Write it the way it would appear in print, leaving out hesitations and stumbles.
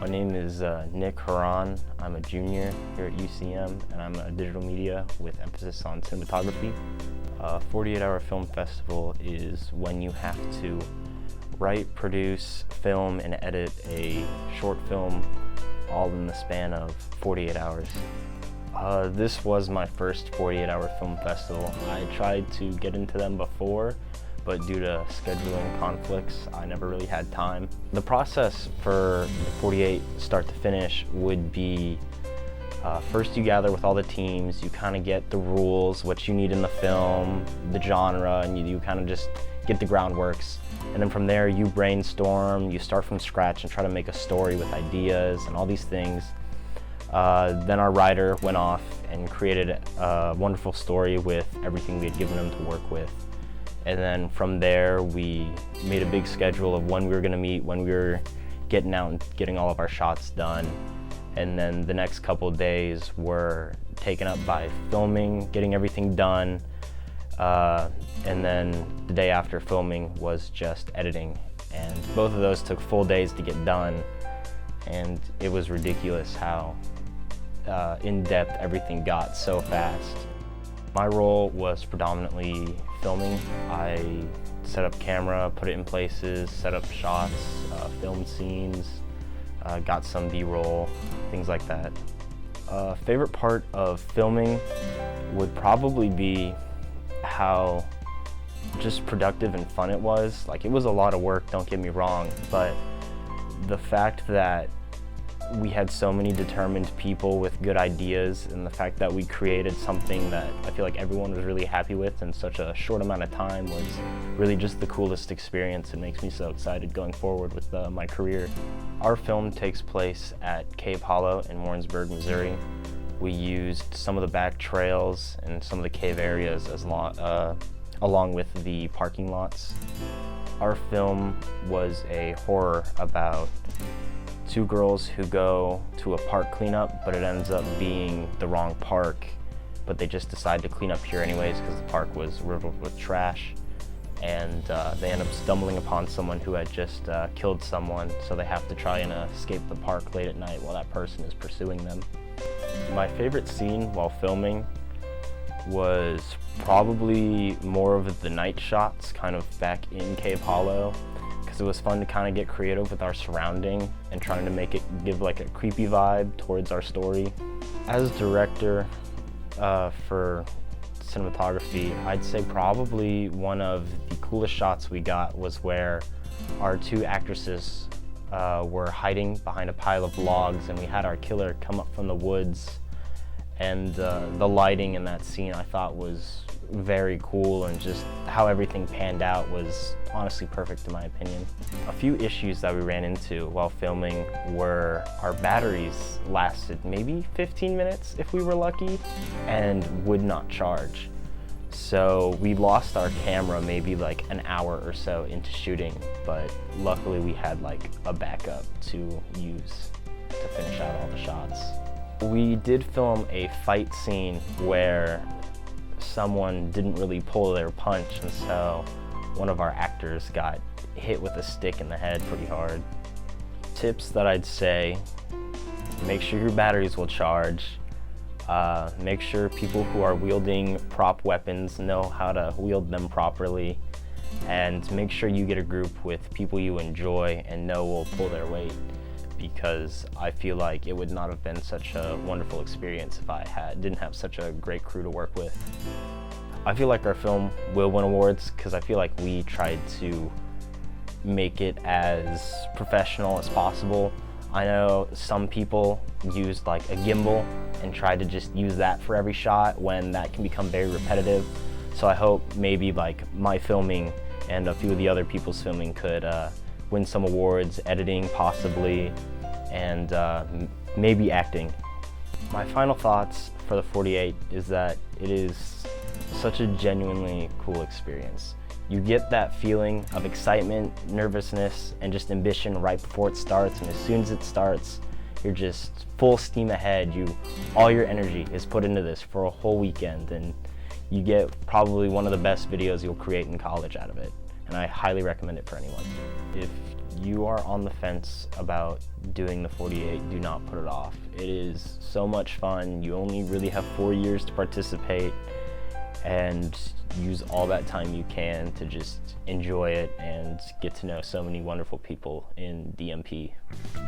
My name is Nick Haran. I'm a junior here at UCM, and I'm a digital media with emphasis on cinematography. 48-hour film festival is when you have to write, produce, film, and edit a short film all in the span of 48 hours. This was my first 48-hour film festival. I tried to get into them before, but due to scheduling conflicts, I never really had time. The process for the 48 start to finish would be first you gather with all the teams, you kind of get the rules, what you need in the film, the genre, and you kind of just get the groundworks. And then from there you brainstorm, you start from scratch and try to make a story with ideas and all these things. Then our writer went off and created a wonderful story with everything we had given him to work with. And then from there, we made a big schedule of when we were going to meet, when we were getting out and getting all of our shots done. And then the next couple of days were taken up by filming, getting everything done. And then the day after filming was just editing. And both of those took full days to get done. And it was ridiculous how in-depth everything got so fast. My role was predominantly filming. I set up camera, put it in places, set up shots, filmed scenes, got some B-roll, things like that. Favorite part of filming would probably be how just productive and fun it was. Like, it was a lot of work, don't get me wrong, but the fact that we had so many determined people with good ideas, and the fact that we created something that I feel like everyone was really happy with in such a short amount of time was really just the coolest experience. It makes me so excited going forward with my career. Our film takes place at Cave Hollow in Warrensburg, Missouri. We used some of the back trails and some of the cave areas along with the parking lots. Our film was a horror about two girls who go to a park cleanup, but it ends up being the wrong park, but they just decide to clean up here anyways because the park was riddled with trash, and they end up stumbling upon someone who had just killed someone, so they have to try and escape the park late at night while that person is pursuing them. My favorite scene while filming was probably more of the night shots, kind of back in Cave Hollow, because it was fun to kind of get creative with our surrounding and trying to make it give like a creepy vibe towards our story. As director for cinematography, I'd say probably one of the coolest shots we got was where our two actresses were hiding behind a pile of logs, and we had our killer come up from the woods, and the lighting in that scene I thought was very cool, and just how everything panned out was honestly perfect in my opinion. A few issues that we ran into while filming were our batteries lasted maybe 15 minutes if we were lucky and would not charge. So we lost our camera maybe like an hour or so into shooting, but luckily we had like a backup to use to finish out all the shots. We did film a fight scene where someone didn't really pull their punch, and so one of our actors got hit with a stick in the head pretty hard. Tips that I'd say: make sure your batteries will charge, make sure people who are wielding prop weapons know how to wield them properly, and make sure you get a group with people you enjoy and know will pull their weight, because I feel like it would not have been such a wonderful experience if I didn't have such a great crew to work with. I feel like our film will win awards because I feel like we tried to make it as professional as possible. I know some people used like a gimbal and tried to just use that for every shot when that can become very repetitive. So I hope maybe like my filming and a few of the other people's filming could win some awards, editing possibly, and maybe acting. My final thoughts for the 48 is that it is such a genuinely cool experience. You get that feeling of excitement, nervousness, and just ambition right before it starts, and as soon as it starts, you're just full steam ahead. All your energy is put into this for a whole weekend, and you get probably one of the best videos you'll create in college out of it. and I highly recommend it for anyone. If you are on the fence about doing the 48, do not put it off. It is so much fun. You only really have 4 years to participate, and use all that time you can to just enjoy it and get to know so many wonderful people in DMP.